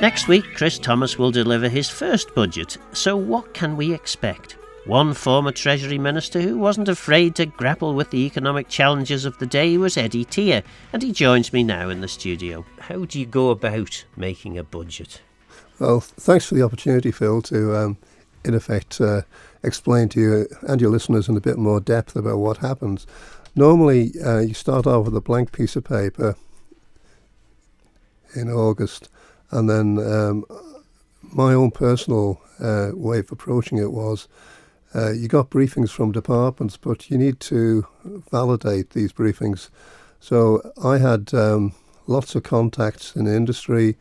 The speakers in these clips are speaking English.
Next week, Chris Thomas will deliver his first budget, so what can we expect? One former Treasury Minister who wasn't afraid to grapple with the economic challenges of the day was Eddie Teare, and he joins me now in the studio. How do you go about making a budget? Well, thanks for the opportunity, Phil, to in effect explain to you and your listeners in a bit more depth about what happens. Normally, you start off with a blank piece of paper in August, and then my own personal way of approaching it was you got briefings from departments, but you need to validate these briefings. So I had lots of contacts in the industry,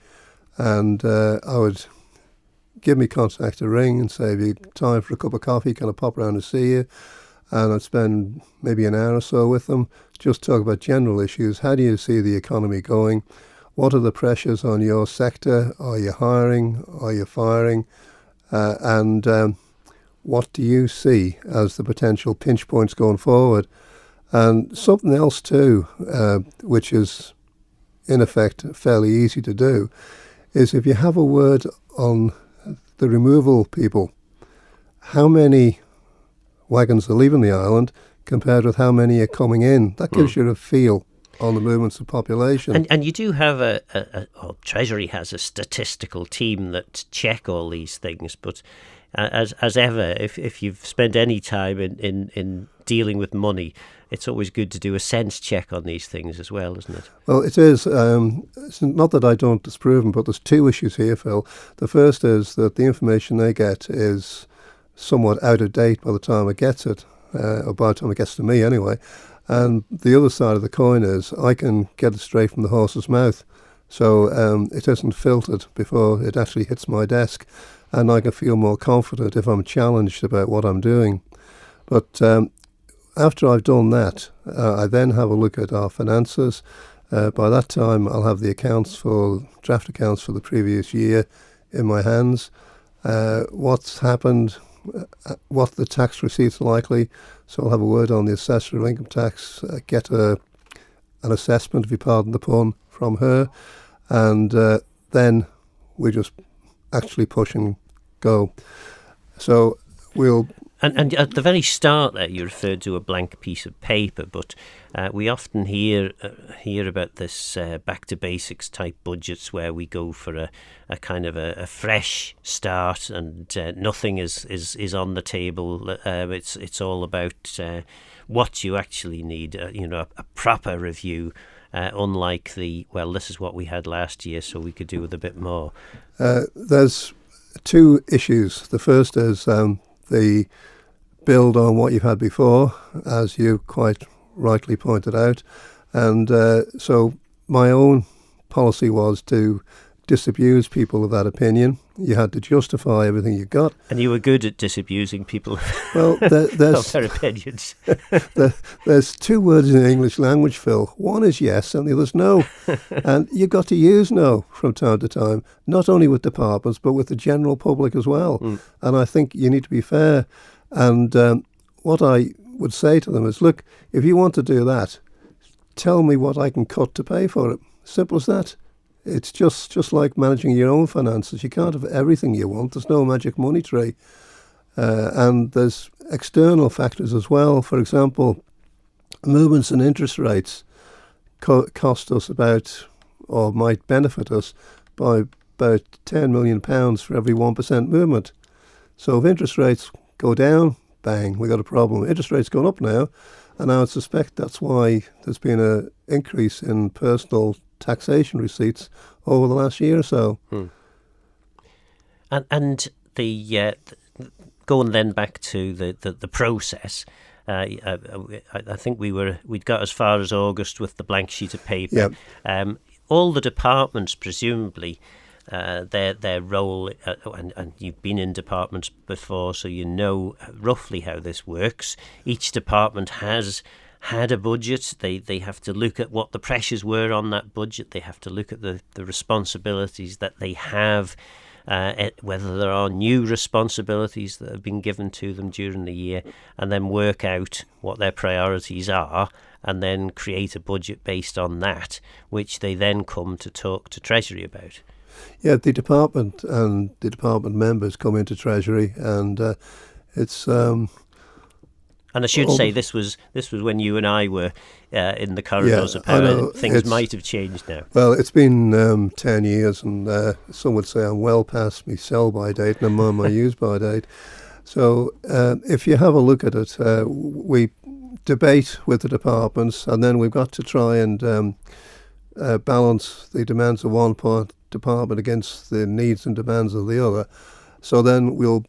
and I would give me contact a ring and say, have you time for a cup of coffee? Can I pop around and see you? And I'd spend maybe an hour or so with them, just talk about general issues. How do you see the economy going? What are the pressures on your sector? Are you hiring? Are you firing? And what do you see as the potential pinch points going forward? And something else too, which is in effect fairly easy to do, is if you have a word on the removal people, how many wagons are leaving the island compared with how many are coming in. That gives you a feel on the movements of population. And you do have Treasury has a statistical team that check all these things, but as ever, if you've spent any time in dealing with money, it's always good to do a sense check on these things as well, isn't it? Well, it is. It's not that I don't disprove them, but there's two issues here, Phil. The first is that the information they get is somewhat out of date by the time it gets it, or by the time it gets to me anyway. And the other side of the coin is I can get it straight from the horse's mouth. So it isn't filtered before it actually hits my desk, and I can feel more confident if I'm challenged about what I'm doing. But after I've done that, I then have a look at our finances. By that time, I'll have the draft accounts for the previous year in my hands. What's happened, what the tax receipts are likely. So I'll have a word on the assessor of income tax, get an assessment, if you pardon the pun, from her, and then we just actually push and go. So we'll... And at the very start there, you referred to a blank piece of paper, but we often hear about this back to basics type budgets where we go for a kind of a fresh start, and nothing is on the table. It's all about what you actually need. A proper review, unlike this is what we had last year, so we could do with a bit more. There's two issues. The first is the build on what you've had before, as you quite rightly pointed out. And so my own policy was to disabuse people of that opinion. You had to justify everything you got. And you were good at disabusing people well, of their opinions. There's two words in the English language, Phil. One is yes and the other's no. And you've got to use no from time to time, not only with departments, but with the general public as well. And I think you need to be fair. And what I would say to them is, look, if you want to do that, tell me what I can cut to pay for it. Simple as that. It's just like managing your own finances. You can't have everything you want. There's no magic money tree. And there's external factors as well. For example, movements in interest rates cost us or might benefit us by about £10 million for every 1% movement. So if interest rates go down, bang, we got a problem. Interest rates going up now, and I would suspect that's why there's been an increase in personal taxation receipts over the last year or so. And the going then back to the process. I think we'd got as far as August with the blank sheet of paper. Yep. All the departments presumably. Their role, and you've been in departments before, so you know roughly how this works. Each department has had a budget. They have to look at what the pressures were on that budget. They have to look at the responsibilities that they have, whether there are new responsibilities that have been given to them during the year, and then work out what their priorities are, and then create a budget based on that, which they then come to talk to Treasury about. Yeah, the department and the department members come into Treasury, and it's. And I should say this was when you and I were in the corridors Yeah, of power. I know, Things might have changed now. Well, it's been 10 years, and some would say I'm well past my sell-by date and I'm on my use-by date. So if you have a look at it, we debate with the departments, and then we've got to try and balance the demands of one department against the needs and demands of the other. So then we'll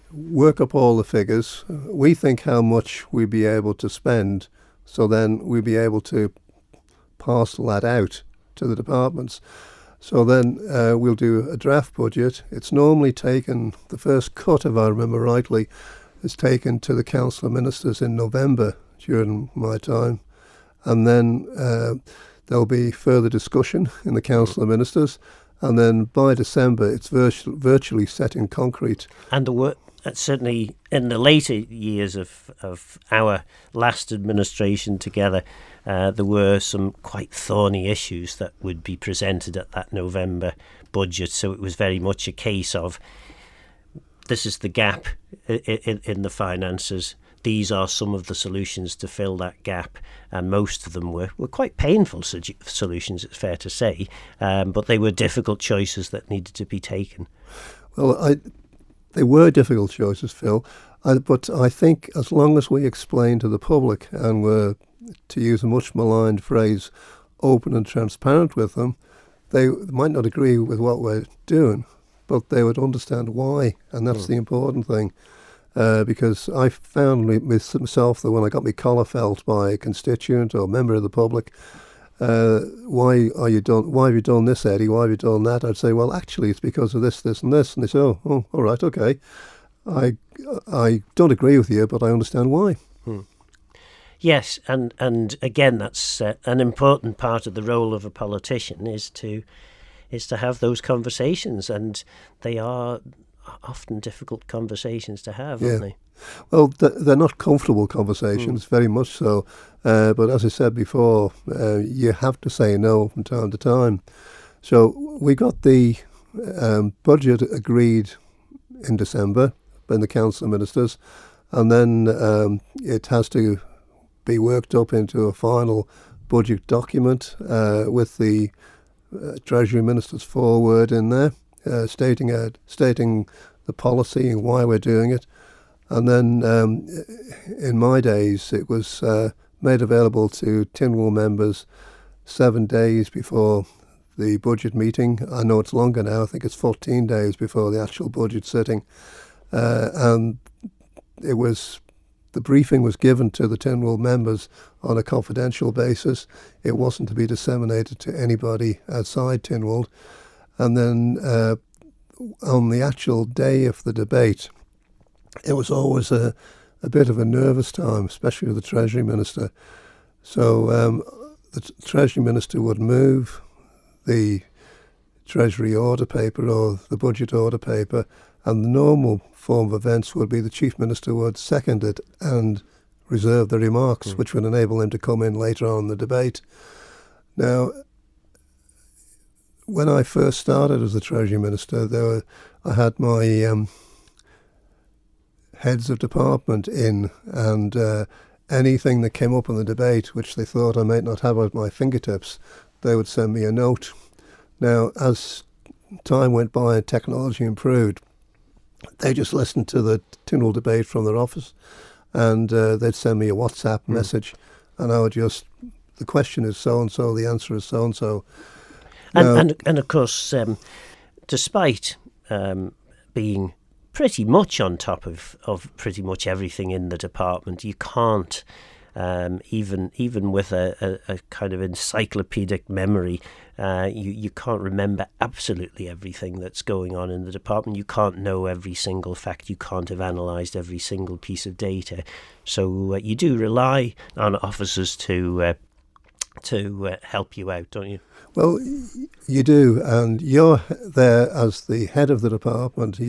work up all the figures. We think how much we'd be able to spend, so then we'll be able to parcel that out to the departments. So then we'll do a draft budget. It's normally taken, the first cut, if I remember rightly, is taken to the Council of Ministers in November during my time. And then there'll be further discussion in the Council of Ministers. And then by December, it's virtually set in concrete. And the work. Certainly in the later years of our last administration together, there were some quite thorny issues that would be presented at that November budget. So it was very much a case of, this is the gap in the finances. These are some of the solutions to fill that gap. And most of them were quite painful solutions, it's fair to say. But they were difficult choices that needed to be taken. Well, they were difficult choices, Phil, but I think as long as we explain to the public and were, to use a much maligned phrase, open and transparent with them, they might not agree with what we're doing, but they would understand why, and that's the important thing. Because I found with myself that when I got my collar felt by a constituent or member of the public, why have you done this, Eddie? Why have you done that? I'd say, well, actually, it's because of this, this, and this. And they say, oh, all right, okay. I don't agree with you, but I understand why. Yes, and again, that's an important part of the role of a politician is to have those conversations, and they are often difficult conversations to have, aren't they? Well, they're not comfortable conversations, very much so. But as I said before, you have to say no from time to time. So we got the budget agreed in December by the Council of Ministers, and then it has to be worked up into a final budget document with the Treasury Minister's foreword in there, stating the policy and why we're doing it. And then in my days, it was made available to Tynwald members 7 days before the budget meeting. I know it's longer now. I think it's 14 days before the actual budget sitting. And the briefing was given to the Tynwald members on a confidential basis. It wasn't to be disseminated to anybody outside Tynwald. And then on the actual day of the debate, it was always a bit of a nervous time, especially with the Treasury Minister. So the Treasury Minister would move the Treasury order paper or the budget order paper, and the normal form of events would be the Chief Minister would second it and reserve the remarks, which would enable him to come in later on in the debate. Now, when I first started as the Treasury Minister, I had my heads of department in, and anything that came up in the debate which they thought I might not have at my fingertips, they would send me a note. Now, as time went by and technology improved, they just listened to the Tynwald debate from their office, and they'd send me a WhatsApp message, and I would just, the question is so-and-so, the answer is so-and-so. And of course, despite being pretty much on top of pretty much everything in the department, you can't, even with a kind of encyclopedic memory, you can't remember absolutely everything that's going on in the department. You can't know every single fact. You can't have analysed every single piece of data. So you do rely on officers to help you out, don't you? Well, you do, and you're there as the head of the department,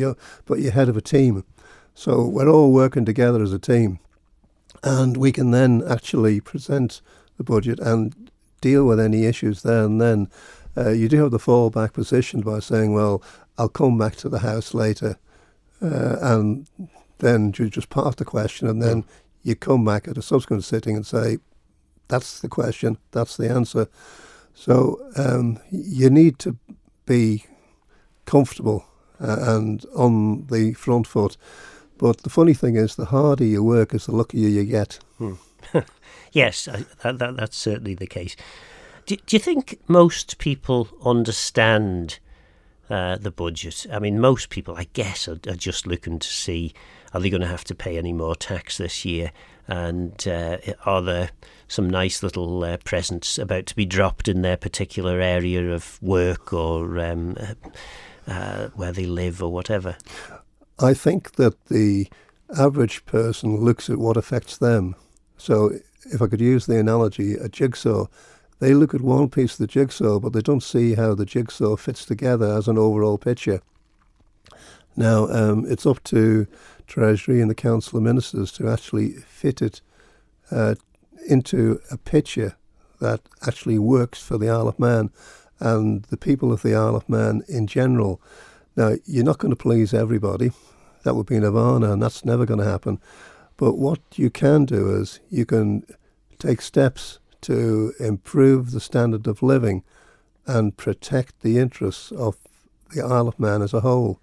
but you're head of a team. So we're all working together as a team, and we can then actually present the budget and deal with any issues there and then. you do have the fallback position by saying, well, I'll come back to the House later, and then you just park the question, and then you come back at a subsequent sitting and say, that's the question, that's the answer. So you need to be comfortable and on the front foot. But the funny thing is, the harder you work is the luckier you get. Yes, that's certainly the case. Do you think most people understand the budget? I mean, most people, I guess, are just looking to see, are they going to have to pay any more tax this year? And are there some nice little presents about to be dropped in their particular area of work or where they live or whatever? I think that the average person looks at what affects them. So if I could use the analogy, a jigsaw, they look at one piece of the jigsaw, but they don't see how the jigsaw fits together as an overall picture. Now, it's up to Treasury and the Council of Ministers to actually fit it into a picture that actually works for the Isle of Man and the people of the Isle of Man in general. Now, you're not going to please everybody. That would be nirvana, and that's never going to happen. But what you can do is you can take steps to improve the standard of living and protect the interests of the Isle of Man as a whole.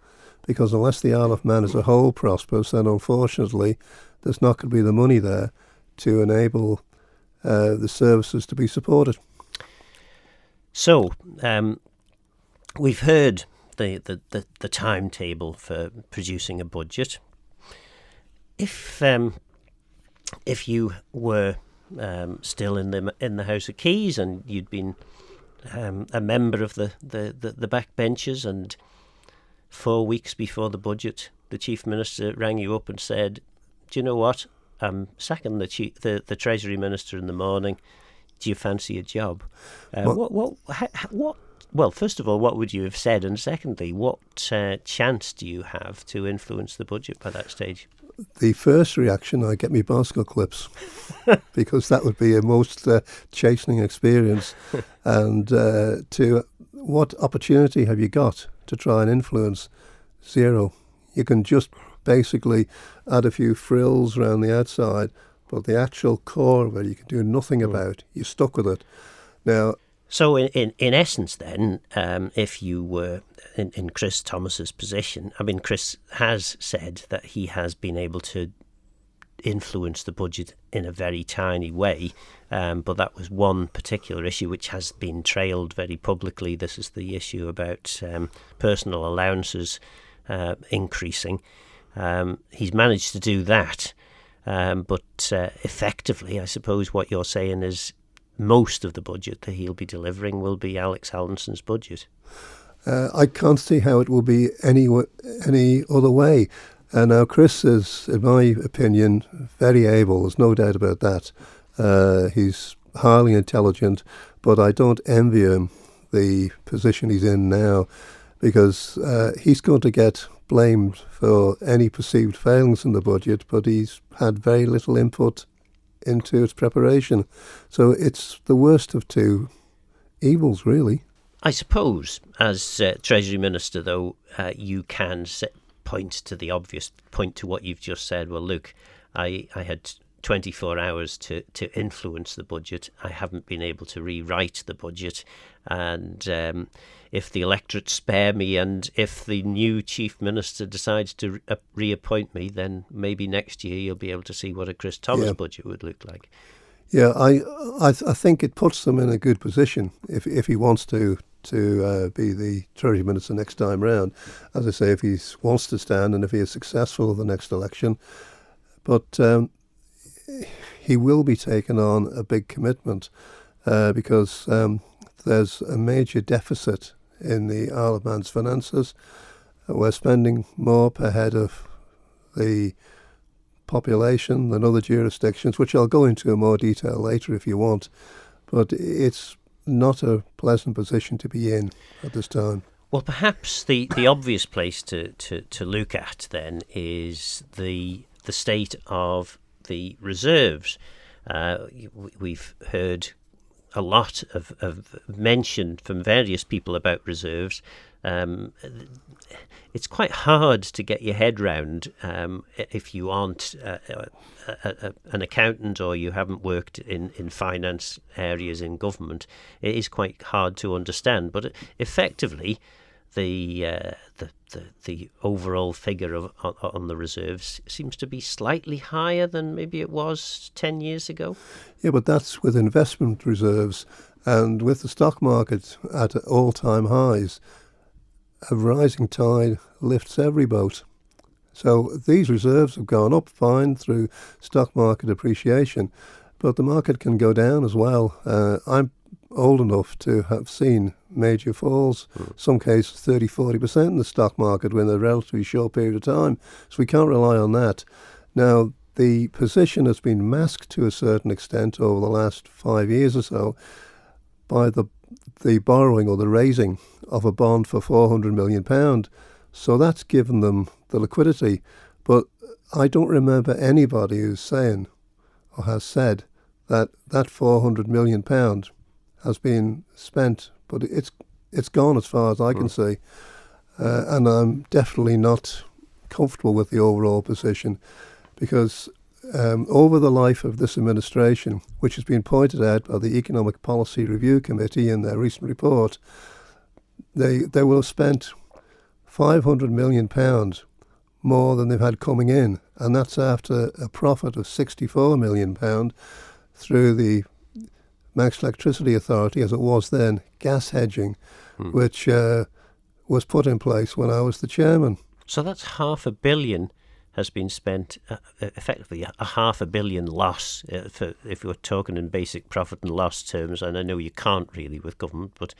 Because unless the Isle of Man as a whole prospers, then unfortunately there's not going to be the money there to enable the services to be supported. So, we've heard the timetable for producing a budget. If you were still in the House of Keys and you'd been a member of the backbenchers, and 4 weeks before the budget, the Chief Minister rang you up and said, "Do you know what? I'm sacking the Treasury Minister in the morning. Do you fancy a job?" Well, first of all, what would you have said? And secondly, what chance do you have to influence the budget by that stage? The first reaction, I get me bicycle clips, because that would be a most chastening experience. And to what opportunity have you got to try and influence? Zero. You can just basically add a few frills around the outside, but the actual core of it you can do nothing about. You're stuck with it. Now, so in essence then, if you were in Chris Thomas's position, I mean, Chris has said that he has been able to influence the budget in a very tiny way, but that was one particular issue which has been trailed very publicly. This is the issue about personal allowances increasing. He's managed to do that, but effectively, I suppose what you're saying is most of the budget that he'll be delivering will be Alex Hallinson's budget. I can't see how it will be any other way. Now, Chris is, in my opinion, very able. There's no doubt about that. He's highly intelligent, but I don't envy him the position he's in now, because he's going to get blamed for any perceived failings in the budget, but he's had very little input into its preparation. So it's the worst of two evils, really. I suppose, as Treasury Minister, though, you can point to what you've just said. Well, look, I had 24 hours to influence the budget. I haven't been able to rewrite the budget. And if the electorate spare me, and if the new Chief Minister decides to reappoint me, then maybe next year you'll be able to see what a Chris Thomas budget would look like. Yeah, I think it puts them in a good position if he wants to be the Treasury Minister next time round. As I say, if he wants to stand and if he is successful in the next election. But he will be taking on a big commitment because there's a major deficit in the Isle of Man's finances. We're spending more per head of the population than other jurisdictions, which I'll go into in more detail later if you want. But it's not a pleasant position to be in at this time. Well, perhaps the obvious place to look at then is the state of the reserves. We've heard a lot of mention from various people about reserves. It's quite hard to get your head round if you aren't an accountant or you haven't worked in finance areas in government. It is quite hard to understand, but effectively, the overall figure on the reserves seems to be slightly higher than maybe it was 10 years ago. Yeah, but that's with investment reserves, and with the stock market at all-time highs, a rising tide lifts every boat. So these reserves have gone up fine through stock market appreciation, but the market can go down as well. I'm old enough to have seen major falls, some cases 30-40% in the stock market within a relatively short period of time. So we can't rely on that. Now, the position has been masked to a certain extent over the last 5 years or so by the borrowing or the raising of a bond for £400 million. So that's given them the liquidity. But I don't remember anybody who's saying or has said that £400 million has been spent, but it's gone as far as I can see. And I'm definitely not comfortable with the overall position, because over the life of this administration, which has been pointed out by the Economic Policy Review Committee in their recent report, they will have spent £500 million more than they've had coming in, and that's after a profit of £64 million through the Max Electricity Authority, as it was then, gas hedging, which was put in place when I was the chairman. So that's £500 million has been spent, effectively a £500 million loss, if we're talking in basic profit and loss terms, and I know you can't really with government, but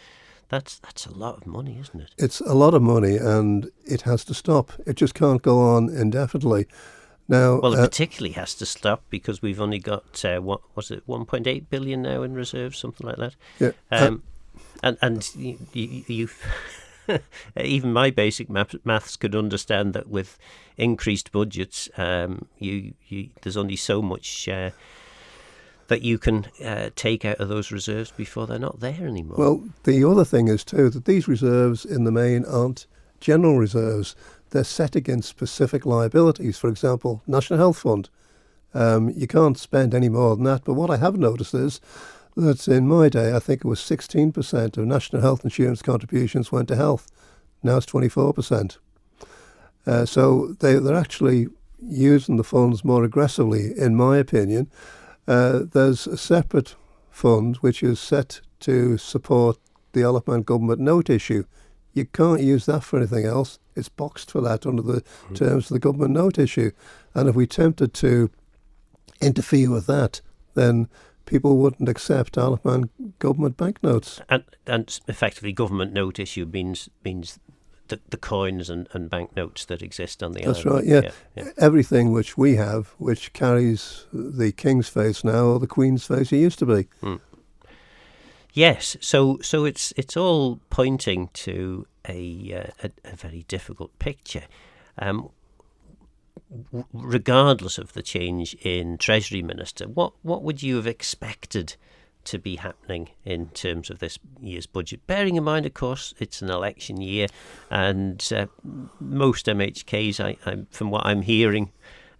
that's a lot of money, isn't it? It's a lot of money, and it has to stop. It just can't go on indefinitely. Now, well, it particularly has to stop because we've only got, what was it, 1.8 billion now in reserves, something like that. Yeah. And you even my basic maths could understand that with increased budgets, there's only so much that you can take out of those reserves before they're not there anymore. Well, the other thing is too that these reserves in the main aren't general reserves. They're set against specific liabilities. For example, National Health Fund. You can't spend any more than that. But what I have noticed is that in my day, I think it was 16% of national health insurance contributions went to health. Now it's 24%. So they're actually using the funds more aggressively, in my opinion. There's a separate fund which is set to support the Isle of Man government note issue. You can't use that for anything else. It's boxed for that under the terms of the government note issue. And if we attempted to interfere with that, then people wouldn't accept Isle of Man government banknotes. And effectively, government note issue means the coins and banknotes that exist on the island. That's right, yeah. Everything which we have, which carries the King's face now or the Queen's face it used to be. Yes, so it's all pointing to a very difficult picture. Regardless of the change in Treasury Minister, what would you have expected to be happening in terms of this year's budget? Bearing in mind, of course, it's an election year, and most MHKs, I from what I'm hearing,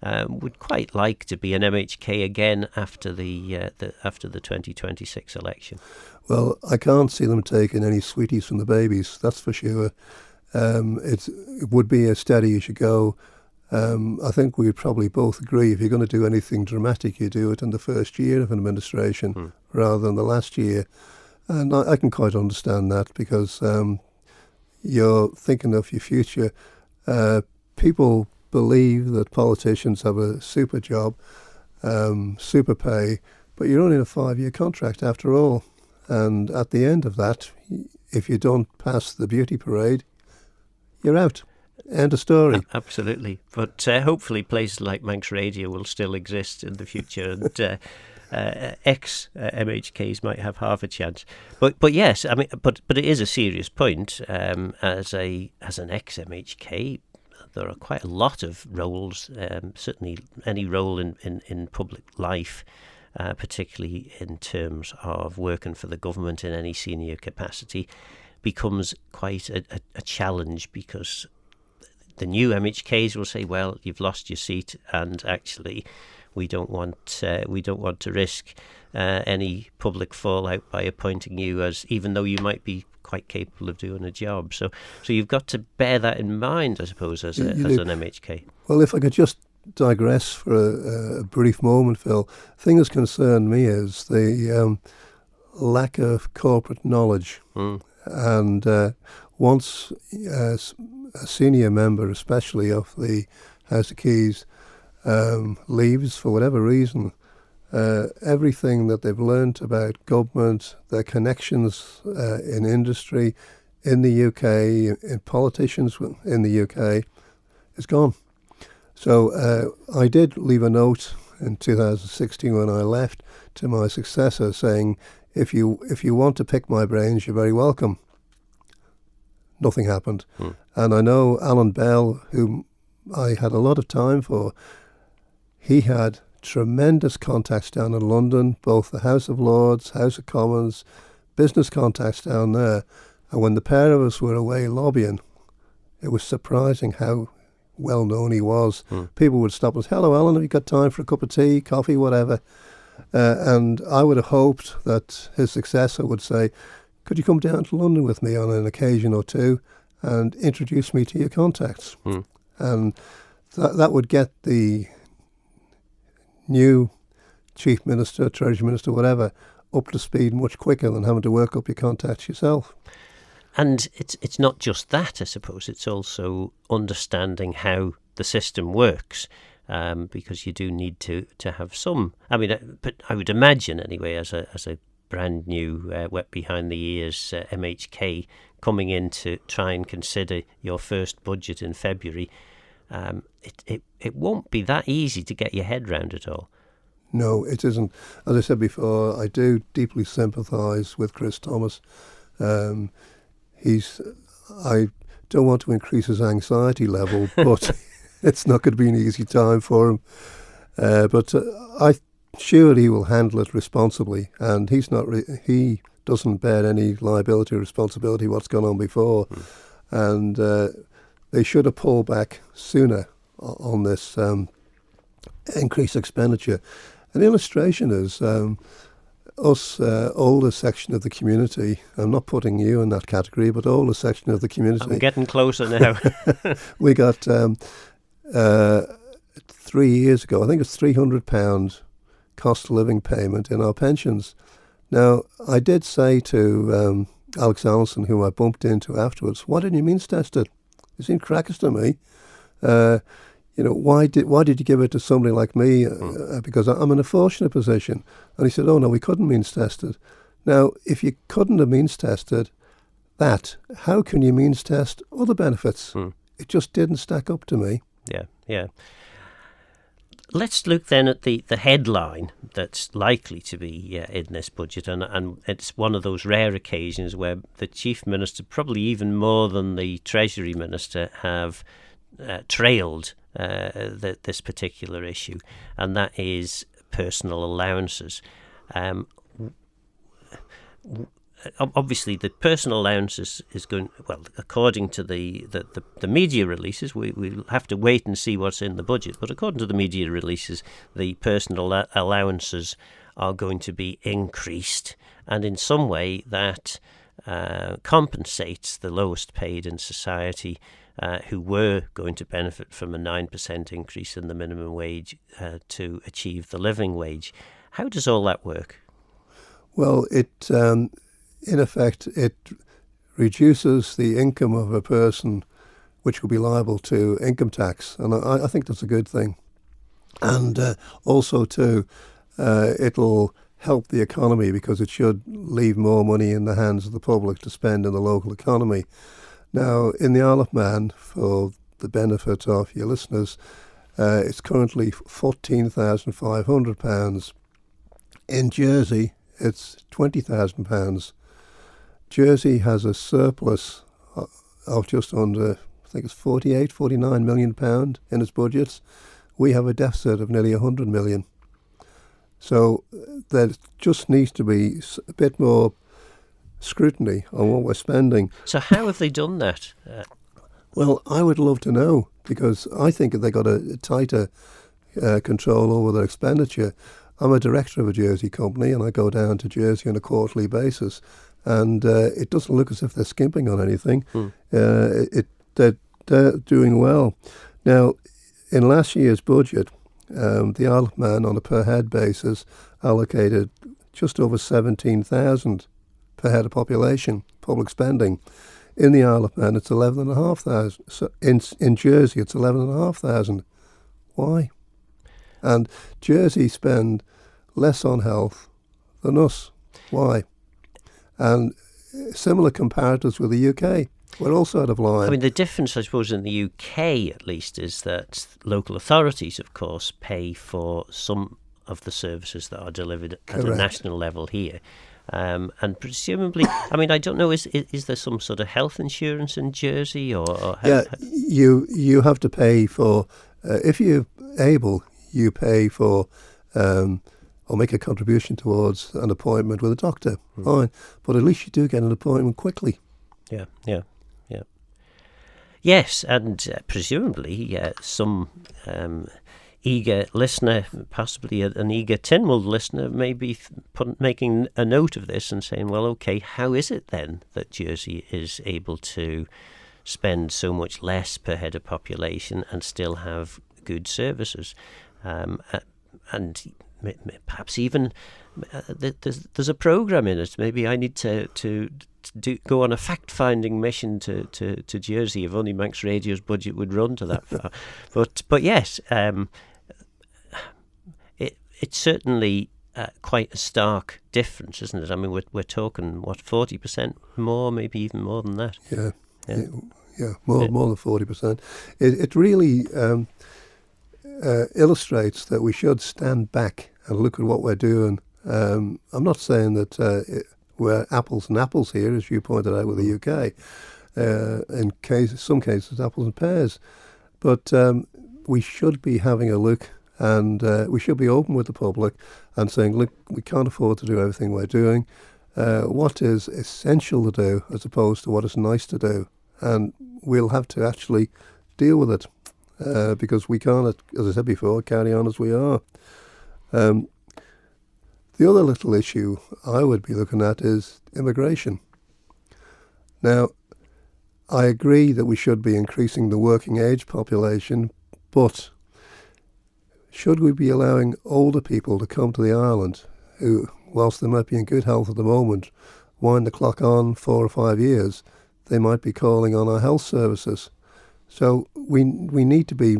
would quite like to be an MHK again after the 2026 election. Well, I can't see them taking any sweeties from the babies, that's for sure. It would be a steady as you go. I think we'd probably both agree if you're going to do anything dramatic, you do it in the first year of an administration rather than the last year. And I can quite understand that because you're thinking of your future. People believe that politicians have a super job, super pay, but you're only in a 5-year contract after all. And at the end of that, if you don't pass the beauty parade, you're out. End of story. Absolutely. But hopefully places like Manx Radio will still exist in the future, and ex-MHKs might have half a chance. But yes, I mean, but it is a serious point. As an ex-MHK, there are quite a lot of roles, certainly any role in public life, particularly in terms of working for the government in any senior capacity, becomes quite a challenge, because the new MHKs will say, well, you've lost your seat, and actually we don't want to risk any public fallout by appointing you, as even though you might be quite capable of doing a job. So you've got to bear that in mind, I suppose, as an MHK. Well, if I could just digress for a brief moment, Phil, the thing that's concerned me is the lack of corporate knowledge. And once a senior member, especially of the House of Keys, leaves for whatever reason, everything that they've learnt about government, their connections in industry, in the UK, in politicians in the UK, is gone. So I did leave a note in 2016 when I left to my successor saying, if you want to pick my brains, you're very welcome. Nothing happened. And I know Alan Bell, whom I had a lot of time for, he had tremendous contacts down in London, both the House of Lords, House of Commons, business contacts down there. And when the pair of us were away lobbying, it was surprising how well known he was. People would stop us, hello Alan, have you got time for a cup of tea, coffee, whatever? And I would have hoped that his successor would say, could you come down to London with me on an occasion or two and introduce me to your contacts? And that would get the new Chief Minister, Treasury Minister, whatever, up to speed much quicker than having to work up your contacts yourself. And it's not just that, I suppose. It's also understanding how the system works, because you do need to have some. I mean, but I would imagine anyway, as a brand new, wet behind the ears MHK coming in to try and consider your first budget in February, it won't be that easy to get your head round it all. No, it isn't. As I said before, I do deeply sympathise with Chris Thomas. I don't want to increase his anxiety level, but it's not going to be an easy time for him. But I'm sure he will handle it responsibly, and he doesn't bear any liability or responsibility what's gone on before. And they should have pulled back sooner on this increased expenditure. An illustration is us older section of the community. I'm not putting you in that category, but older section of the community. I'm getting closer now. We got 3 years ago, I think it's £300 cost of living payment in our pensions. Now, I did say to Alex Allison, whom I bumped into afterwards, why didn't you means test it? He seemed crackers to me. Why did you give it to somebody like me? Because I'm in a fortunate position. And he said, oh no, we couldn't means test it. Now, if you couldn't have means tested that, how can you means test other benefits? It just didn't stack up to me. Yeah. Let's look then at the headline that's likely to be in this budget, and it's one of those rare occasions where the Chief Minister, probably even more than the Treasury Minister, have trailed this particular issue, and that is personal allowances. Obviously, the personal allowances is going, well, according to the media releases, we'll have to wait and see what's in the budget, but according to the media releases, the personal allowances are going to be increased, and in some way that compensates the lowest paid in society, who were going to benefit from a 9% increase in the minimum wage to achieve the living wage. How does all that work? Well, in effect, it reduces the income of a person which will be liable to income tax, and I think that's a good thing. And also, too, it'll help the economy because it should leave more money in the hands of the public to spend in the local economy. Now, in the Isle of Man, for the benefit of your listeners, it's currently £14,500. In Jersey, it's £20,000. Jersey has a surplus of just under, I think it's £49 million in its budgets. We have a deficit of nearly 100 million. So there just needs to be a bit more scrutiny on what we're spending. So how have they done that? Well, I would love to know, because I think they got a tighter control over their expenditure. I'm a director of a Jersey company, and I go down to Jersey on a quarterly basis, and it doesn't look as if they're skimping on anything. They're doing well. Now, in last year's budget, the Isle of Man, on a per head basis, allocated just over 17,000 per head of population, public spending. In the Isle of Man, it's 11,500. So in Jersey, it's 11,500. Why? And Jersey spend less on health than us. Why? And similar comparators with the UK. We're also out of line. I mean, the difference, I suppose, in the UK at least, is that local authorities, of course, pay for some of the services that are delivered at a national level here. And presumably, I mean, I don't know, is there some sort of health insurance in Jersey? Or how, you have to pay for, if you're able, you pay for or make a contribution towards an appointment with a doctor. Fine. But at least you do get an appointment quickly. Yeah. Yes, and presumably some eager listener, possibly an eager Tynwald listener, may be making a note of this and saying, well, OK, how is it then that Jersey is able to spend so much less per head of population and still have good services? And perhaps even there's a programme in it. Maybe I need to go on a fact-finding mission to Jersey, if only Manx Radio's budget would run to that far. But yes, it's certainly quite a stark difference, isn't it? I mean, we're talking, 40% more, maybe even more than that. Yeah, more than 40%. It really illustrates that we should stand back and look at what we're doing. I'm not saying that we're apples and apples here, as you pointed out with the UK. In some cases, apples and pears. But we should be having a look, and we should be open with the public and saying, look, we can't afford to do everything we're doing. What is essential to do as opposed to what is nice to do? And we'll have to actually deal with it because we can't, as I said before, carry on as we are. The other little issue I would be looking at is immigration. Now, I agree that we should be increasing the working age population, but should we be allowing older people to come to the island who, whilst they might be in good health at the moment, wind the clock on 4 or 5 years, they might be calling on our health services. So we need to be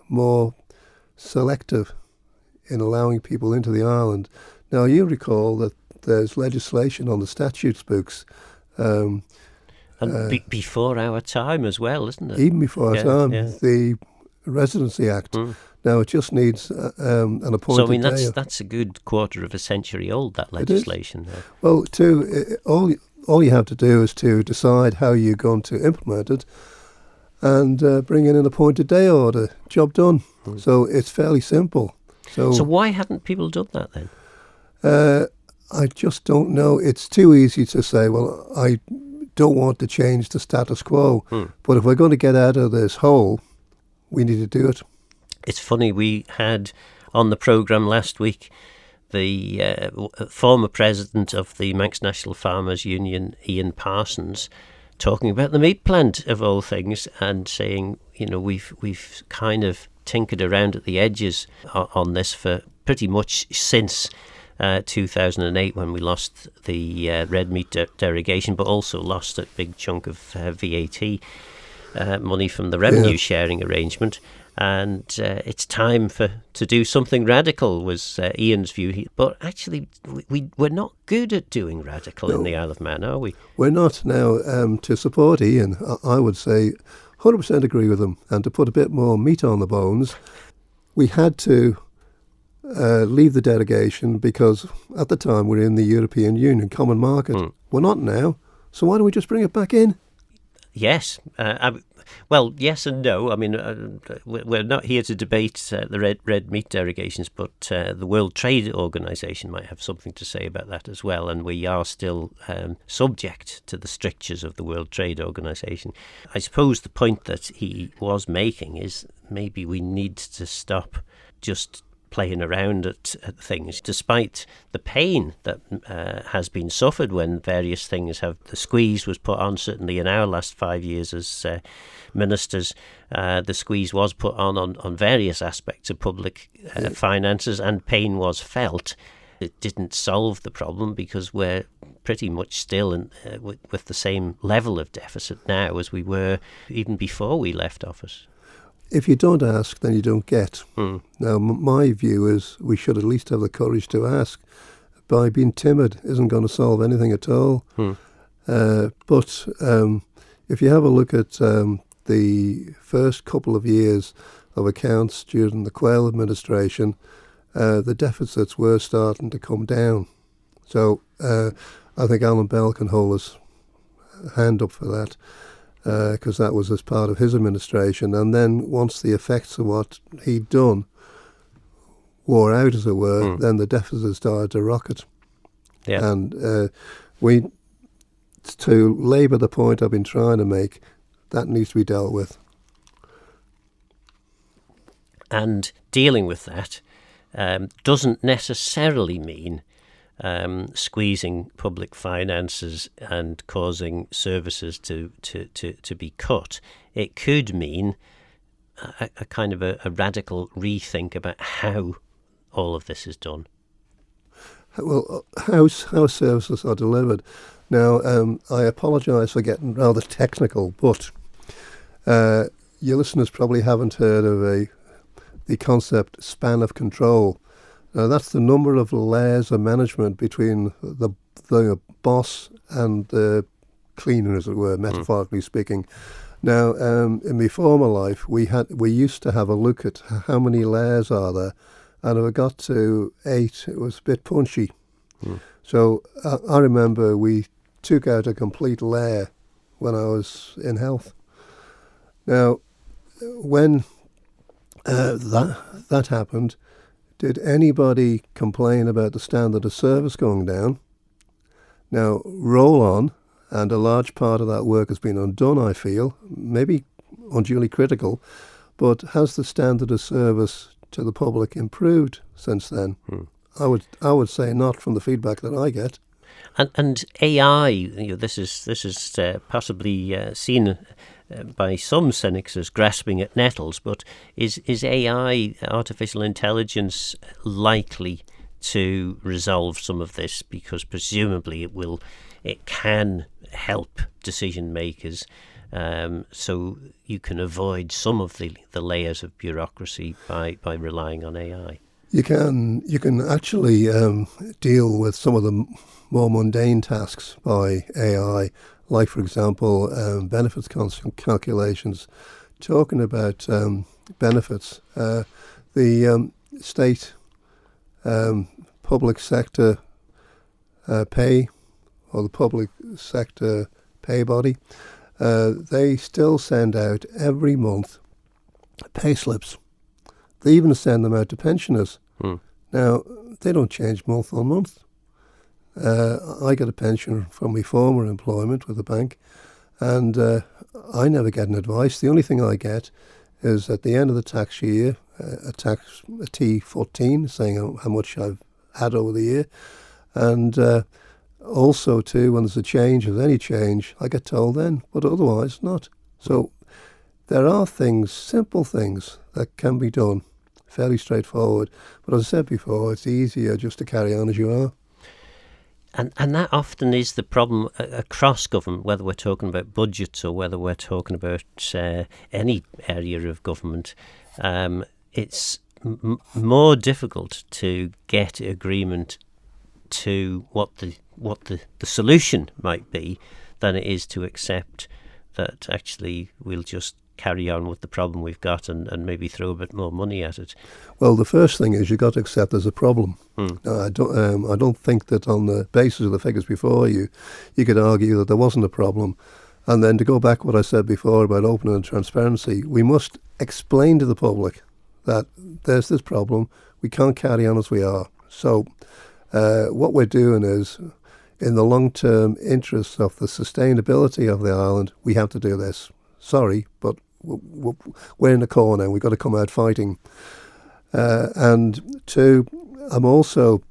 more selective in allowing people into the island. Now, you recall that there's legislation on the statutes books. And before our time as well, isn't it? Even before our time, the Residency Act. Now, it just needs an appointed So, I mean, day. that's a good quarter of a century old, that legislation. Well, all you have to do is to decide how you're going to implement it and bring in an appointed day order. Job done. So it's fairly simple. So why haven't people done that then? I just don't know. It's too easy to say, well, I don't want to change the status quo. But if we're going to get out of this hole, we need to do it. It's funny, we had on the programme last week the former president of the Manx National Farmers Union, Ian Parsons, talking about the meat plant of all things and saying, we've kind of tinkered around at the edges on this for pretty much since 2008 when we lost the red meat derogation, but also lost a big chunk of VAT money from the revenue sharing arrangement. And it's time to do something radical, was Ian's view. But actually, we're not good at doing radical in the Isle of Man, are we? We're not. Now, to support Ian, I would say 100% agree with him. And to put a bit more meat on the bones, we had to leave the derogation because at the time we were in the European Union Common Market. We're not now. So why don't we just bring it back in? Yes. Well, yes and no. I mean, we're not here to debate the red meat derogations, but the World Trade Organization might have something to say about that as well. And we are still subject to the strictures of the World Trade Organization. I suppose the point that he was making is maybe we need to stop just playing around at things, despite the pain that has been suffered when various things have. The squeeze was put on, certainly in our last 5 years as ministers. The squeeze was put on various aspects of public finances, and pain was felt. It didn't solve the problem because we're pretty much still with the same level of deficit now as we were even before we left office. If you don't ask, then you don't get. Now, my view is we should at least have the courage to ask. By being timid isn't going to solve anything at all. But if you have a look at the first couple of years of accounts during the Quayle administration, the deficits were starting to come down. So I think Alan Bell can hold his hand up for that. Because that was as part of his administration. And then once the effects of what he'd done wore out, as it were, then the deficit started to rocket. Yeah. And to labour the point I've been trying to make, that needs to be dealt with. And dealing with that doesn't necessarily mean squeezing public finances and causing services to be cut. It could mean a kind of a radical rethink about how all of this is done. Well, how services are delivered. Now, I apologise for getting rather technical, but your listeners probably haven't heard of the concept span of control. Now, that's the number of layers of management between the boss and the cleaner, as it were, metaphorically speaking. Now, in my former life, we used to have a look at how many layers are there, and if it got to 8, it was a bit punchy. So I remember we took out a complete layer when I was in health. Now, when that happened, did anybody complain about the standard of service going down? Now, roll on, and a large part of that work has been undone, I feel, maybe unduly critical, but has the standard of service to the public improved since then? I would say not, from the feedback that I get. And AI, this is possibly seen by some cynics as grasping at nettles, but is AI, artificial intelligence, likely to resolve some of this? Because presumably it can help decision makers, so you can avoid some of the layers of bureaucracy by relying on AI. You can actually deal with some of the more mundane tasks by AI, like, for example, benefits calculations. Talking about benefits, the state public sector pay, or the public sector pay body, they still send out every month pay slips. They even send them out to pensioners. Now, they don't change month on month. I get a pension from my former employment with the bank, and I never get an advice. The only thing I get is at the end of the tax year, a T14 saying how much I've had over the year. And also, too, when there's a change, if there's any change, I get told then, but otherwise not. So there are things, simple things, that can be done, fairly straightforward. But as I said before, it's easier just to carry on as you are. And that often is the problem across government, whether we're talking about budgets or whether we're talking about any area of government. It's more difficult to get agreement to what the solution might be than it is to accept that actually we'll just carry on with the problem we've got and maybe throw a bit more money at it. Well, the first thing is you've got to accept there's a problem. Now, I don't think that on the basis of the figures before you could argue that there wasn't a problem. And then to go back what I said before about openness and transparency, we must explain to the public that there's this problem, we can't carry on as we are. So what we're doing is, in the long-term interests of the sustainability of the island, we have to do this. Sorry, but we're in the corner and we've got to come out fighting. And two, I'm also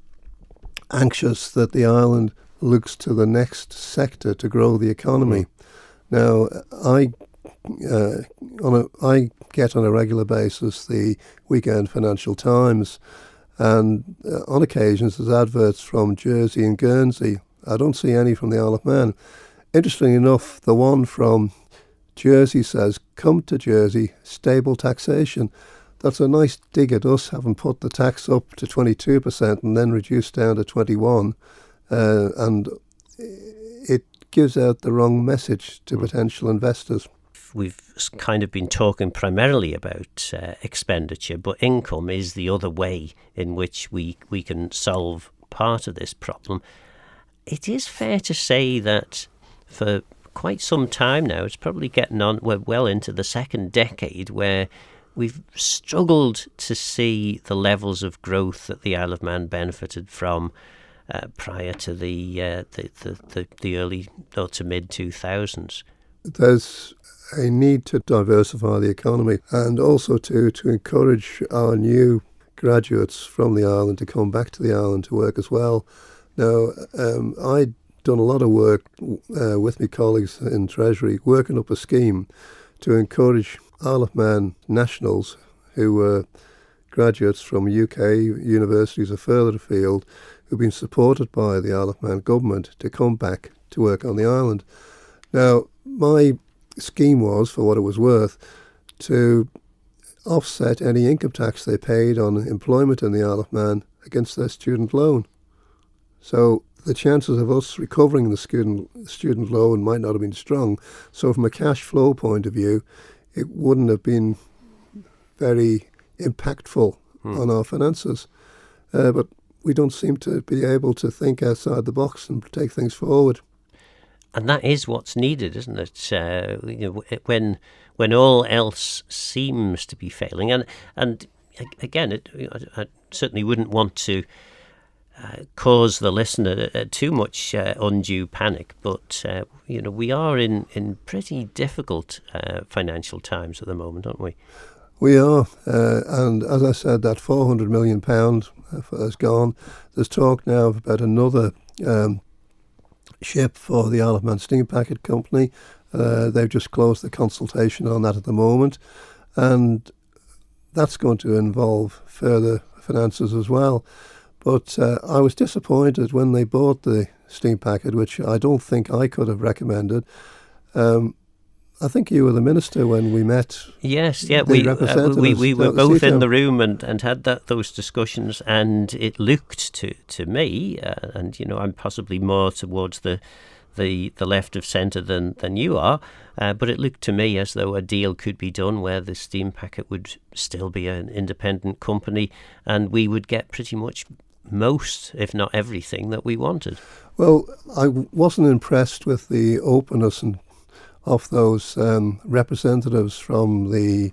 anxious that the island looks to the next sector to grow the economy. Now, I get on a regular basis the Weekend Financial Times, and on occasions there's adverts from Jersey and Guernsey. I don't see any from the Isle of Man. Interestingly enough, the one from Jersey says, "Come to Jersey, stable taxation." That's a nice dig at us, having put the tax up to 22% and then reduced down to 21%, and it gives out the wrong message to potential investors. We've kind of been talking primarily about expenditure, but income is the other way in which we can solve part of this problem. It is fair to say that for quite some time now, it's probably getting on, we're well into the second decade, where we've struggled to see the levels of growth that the Isle of Man benefited from prior to the early or to mid 2000s. There's a need to diversify the economy and also to encourage our new graduates from the island to come back to the island to work as well. Now, I'd done a lot of work with my colleagues in Treasury, working up a scheme to encourage Isle of Man nationals who were graduates from UK universities or further afield who've been supported by the Isle of Man government to come back to work on the island. Now, my scheme was, for what it was worth, to offset any income tax they paid on employment in the Isle of Man against their student loan. So the chances of us recovering the student loan might not have been strong. So from a cash flow point of view, it wouldn't have been very impactful on our finances. But we don't seem to be able to think outside the box and take things forward. And that is what's needed, isn't it? When all else seems to be failing, and again, I certainly wouldn't want to cause the listener too much undue panic, but we are in pretty difficult financial times at the moment, aren't we? We are, and as I said, that £400 million has gone. There's talk now about another ship for the Isle of Man Steam Packet Company. They've just closed the consultation on that at the moment, and that's going to involve further finances as well. But I was disappointed when they bought the steam packet, which I don't think I could have recommended. I think you were the minister when we met. Yes, yeah, we were both in the room and had those discussions, and it looked to me, and I'm possibly more towards the left of centre than you are, but it looked to me as though a deal could be done where the steam packet would still be an independent company, and we would get pretty much most, if not everything, that we wanted. Well, I wasn't impressed with the openness of those representatives from the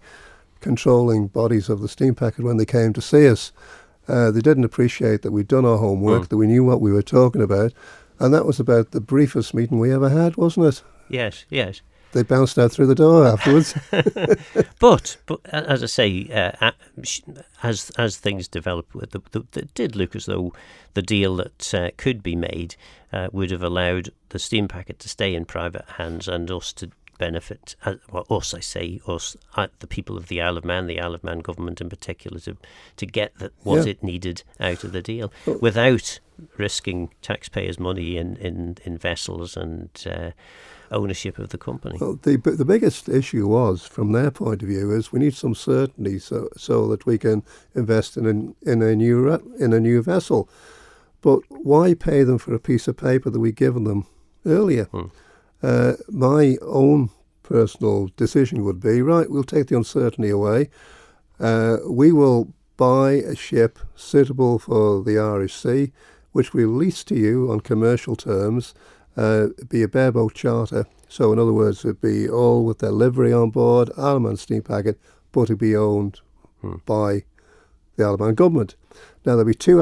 controlling bodies of the steam packet when they came to see us. They didn't appreciate that we'd done our homework, that we knew what we were talking about, and that was about the briefest meeting we ever had, wasn't it? Yes. They bounced out through the door afterwards. But as I say, as things developed, it did look as though the deal that could be made would have allowed the steam packet to stay in private hands and us to benefit. Us, the people of the Isle of Man government in particular, to get what it needed out of the deal without risking taxpayers' money in vessels and ownership of the company. Well, the biggest issue was, from their point of view, is we need some certainty so that we can invest in a new vessel. But why pay them for a piece of paper that we'd given them earlier? My own personal decision would be, right, we'll take the uncertainty away. We will buy a ship suitable for the Irish Sea, which we'll lease to you on commercial terms, be a bareboat charter. So in other words, it'd be all with their livery on board, Isle of Man steam packet, but it'd be owned by the Isle of Man government. Now there'll be two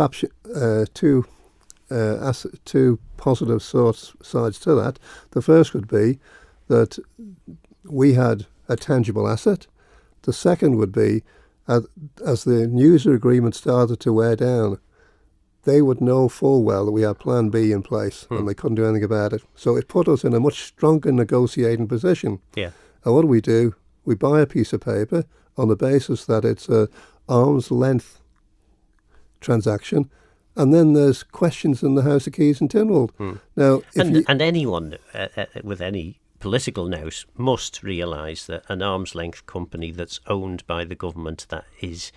positive sides to that. The first would be that we had a tangible asset. The second would be, as the user agreement started to wear down, they would know full well that we had Plan B in place and they couldn't do anything about it. So it put us in a much stronger negotiating position. Yeah. And what do? We buy a piece of paper on the basis that it's a arm's length transaction, and then there's questions in the House of Keys in Tynwald. Now, and anyone with any political nous must realise that an arm's length company that's owned by the government, that is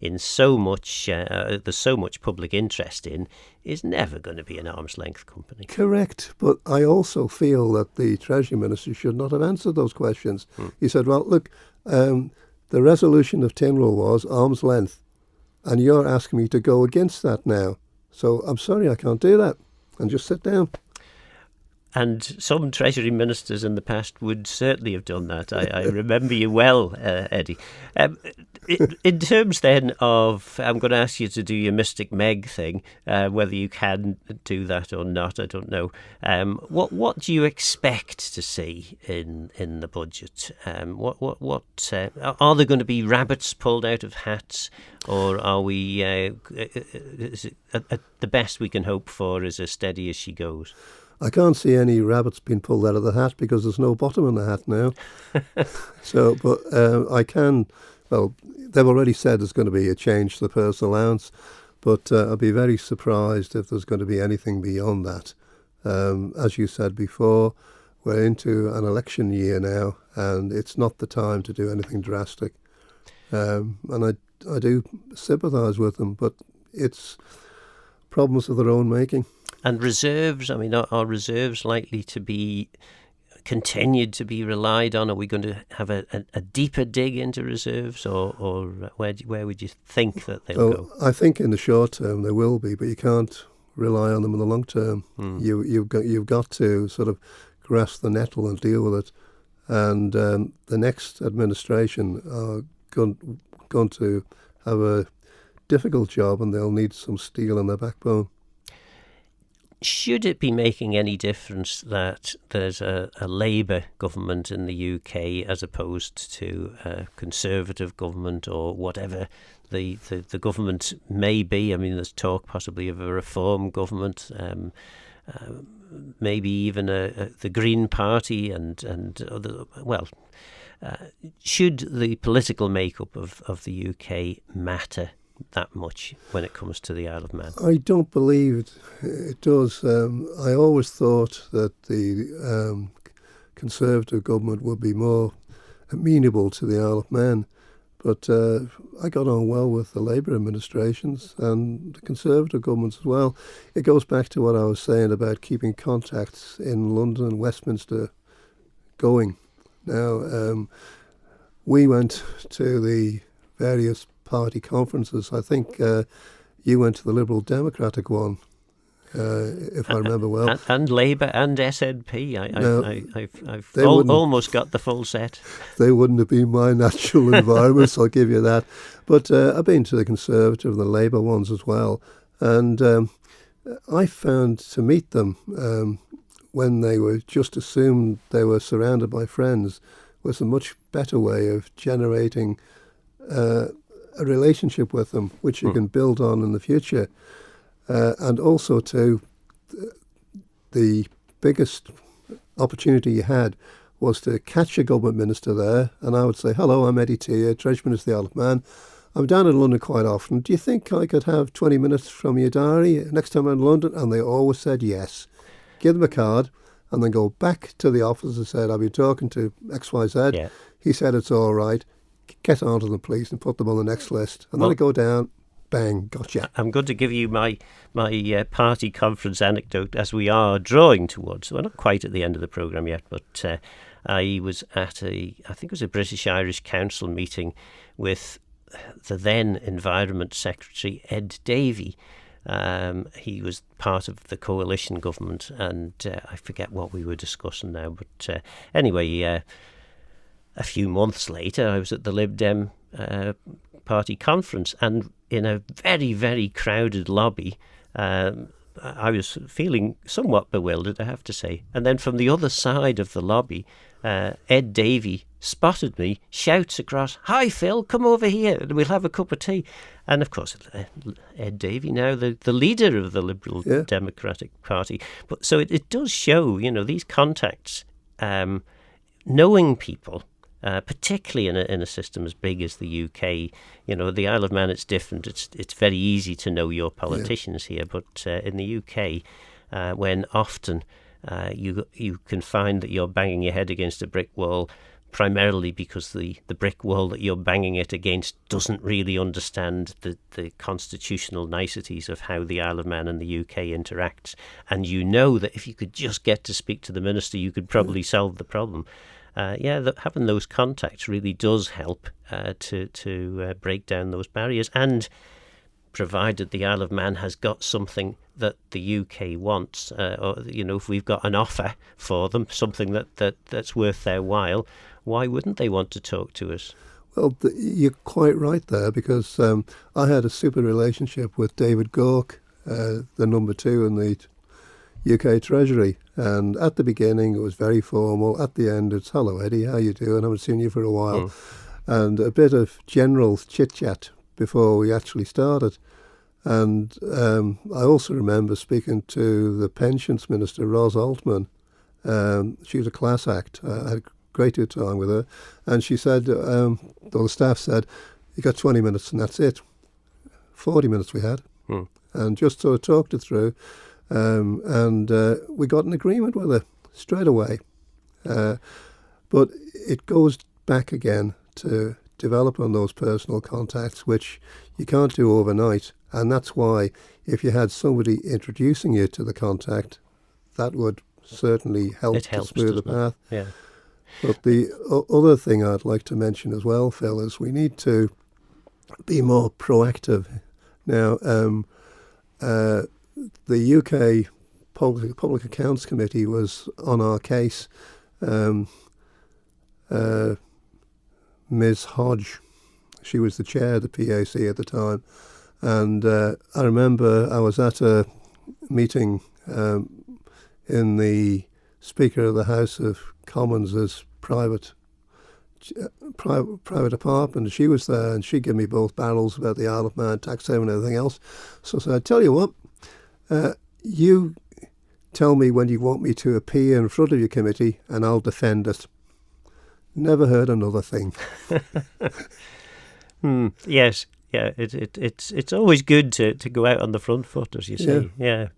in so much, there's so much public interest in, is never going to be an arm's length company. Correct, but I also feel that the Treasury Minister should not have answered those questions. He said, well, look, the resolution of Tynwald was arm's length, and you're asking me to go against that now. So I'm sorry, I can't do that, and just sit down. And some Treasury Ministers in the past would certainly have done that. I remember you well, Eddie. In terms then of, I'm going to ask you to do your Mystic Meg thing, whether you can do that or not, I don't know. What do you expect to see in the budget? Are there going to be rabbits pulled out of hats, or are we? Is it, at the best we can hope for is as steady as she goes? I can't see any rabbits being pulled out of the hat because there's no bottom in the hat now. So, but I can, well, they've already said there's going to be a change to the personal allowance, but I'd be very surprised if there's going to be anything beyond that. As you said before, we're into an election year now, and it's not the time to do anything drastic. And I do sympathise with them, but it's problems of their own making. And reserves, I mean, are reserves likely to be continued to be relied on? Are we going to have a deeper dig into reserves, or where would you think that they'll go? I think in the short term they will be, but you can't rely on them in the long term. You've got to sort of grasp the nettle and deal with it. And the next administration are going to have a difficult job, and they'll need some steel in their backbone. Should it be making any difference that there's a Labour government in the UK as opposed to a Conservative government, or whatever the government may be? I mean, there's talk possibly of a Reform government, maybe even the Green Party and other. Well, should the political makeup of the UK matter that much when it comes to the Isle of Man? I don't believe it does. I always thought that the Conservative government would be more amenable to the Isle of Man, but I got on well with the Labour administrations and the Conservative governments as well. It goes back to what I was saying about keeping contacts in London and Westminster going. Now, we went to the various party conferences. I think you went to the Liberal Democratic one, if I remember well. And Labour and SNP. I've almost got the full set. They wouldn't have been my natural environments, I'll give you that. But I've been to the Conservative and the Labour ones as well. And I found to meet them when they were just assumed they were surrounded by friends was a much better way of generating a relationship with them, which you can build on in the future. And also, too, the biggest opportunity you had was to catch a government minister there, and I would say, hello, I'm Eddie Teare, Treasury Minister of the Isle of Man. I'm down in London quite often. Do you think I could have 20 minutes from your diary next time I'm in London? And they always said yes. Give them a card, and then go back to the office and said, I've been talking to XYZ. Yeah. He said it's all right. Get on to them, please, and put them on the next list. And then I go down, bang, gotcha. I'm going to give you my party conference anecdote as we are drawing towards, well, not quite at the end of the programme yet, but I was at I think it was a British-Irish Council meeting with the then Environment Secretary, Ed Davey, He was part of the coalition government, and I forget what we were discussing now. But anyway, a few months later, I was at the Lib Dem party conference, and in a very, very crowded lobby, I was feeling somewhat bewildered, I have to say. And then from the other side of the lobby, Ed Davey spotted me, shouts across, "Hi Phil, come over here and we'll have a cup of tea." And of course, Ed Davey, now the leader of the Liberal Democratic Party. But so it does show, these contacts, knowing people, particularly in a system as big as the UK. The Isle of Man, it's different. It's very easy to know your politicians here, but in the UK, when often you can find that you're banging your head against a brick wall, primarily because the brick wall that you're banging it against doesn't really understand the constitutional niceties of how the Isle of Man and the UK interacts. And that if you could just get to speak to the minister, you could probably solve the problem. Having those contacts really does help to break down those barriers, and provided the Isle of Man has got something that the UK wants, or if we've got an offer for them, something that's worth their while, why wouldn't they want to talk to us? Well, you're quite right there, because I had a super relationship with David Gork, the number 2 in the UK Treasury, and at the beginning it was very formal. At the end it's, "Hello Eddie, how you doing? I haven't seen you for a while," and a bit of general chit-chat before we actually started. And I also remember speaking to the Pensions Minister, Ros Altman. She was a class act. I had a great deal of time with her, and she said, the staff said, "You got 20 minutes and that's it." 40 minutes we had, and just sort of talked it through. And we got an agreement with her straight away. But it goes back again to develop on those personal contacts, which you can't do overnight. And that's why if you had somebody introducing you to the contact, that would certainly help to smooth the path. Yeah. But the other thing I'd like to mention as well, Phil, is we need to be more proactive. Now, the UK Public Accounts Committee was on our case. Ms. Hodge, she was the chair of the PAC at the time, and I remember I was at a meeting in the Speaker of the House of Commons' private apartment. She was there, and she gave me both barrels about the Isle of Man, tax haven and everything else. So I said, "I tell you what, you tell me when you want me to appear in front of your committee and I'll defend it." Never heard another thing. Yes, yeah. It's always good to go out on the front foot, as you say. Yeah.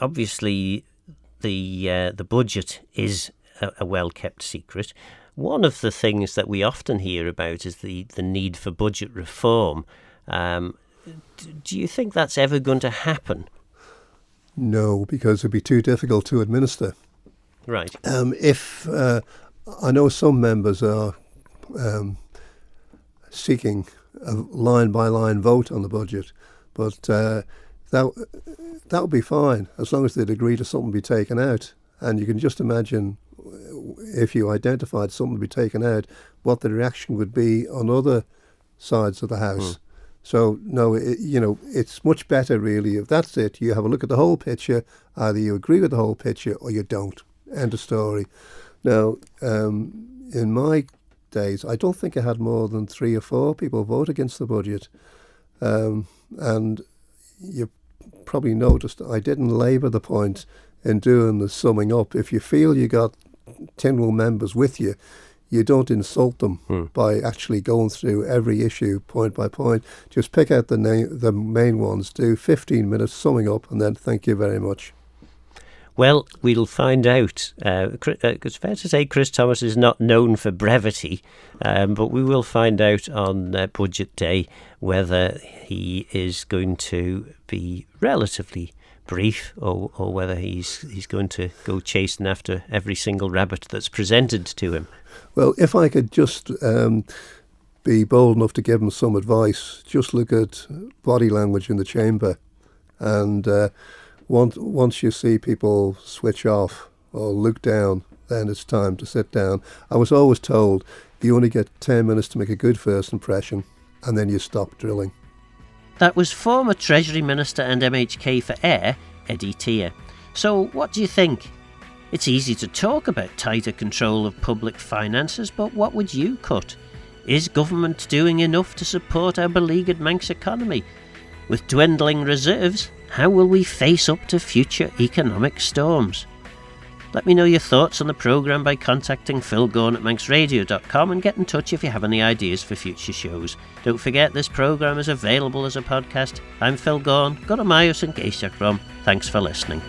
Obviously, the budget is a well-kept secret. One of the things that we often hear about is the need for budget reform. Do you think that's ever going to happen? No, because it'd be too difficult to administer. Right. If I know some members are seeking a line-by-line vote on the budget, but that would be fine as long as they'd agree to something be taken out. And you can just imagine if you identified something to be taken out, what the reaction would be on other sides of the House. So, no, it's much better, really, if that's it. You have a look at the whole picture. Either you agree with the whole picture or you don't. End of story. Now, in my days, I don't think I had more than 3 or 4 people vote against the budget. And you probably noticed I didn't labour the point in doing the summing up. If you feel you got Tynwald members with you, you don't insult them by actually going through every issue point by point. Just pick out the main ones, do 15 minutes summing up, and then thank you very much. Well, we'll find out. It's fair to say Chris Thomas is not known for brevity, but we will find out on Budget Day whether he is going to be relatively brief or whether he's going to go chasing after every single rabbit that's presented to him. Well, if I could just be bold enough to give them some advice. Just look at body language in the chamber, and once you see people switch off or look down, then it's time to sit down. I was always told you only get 10 minutes to make a good first impression, and then you stop drilling. That was former Treasury Minister and MHK for Air, Eddie Teare. So what do you think? It's easy to talk about tighter control of public finances, but what would you cut? Is government doing enough to support our beleaguered Manx economy? With dwindling reserves, how will we face up to future economic storms? Let me know your thoughts on the programme by contacting Phil Gaughan at manxradio.com and get in touch if you have any ideas for future shows. Don't forget this programme is available as a podcast. I'm Phil Gaughan. Go to Myos and Geisiach Rom. Thanks for listening.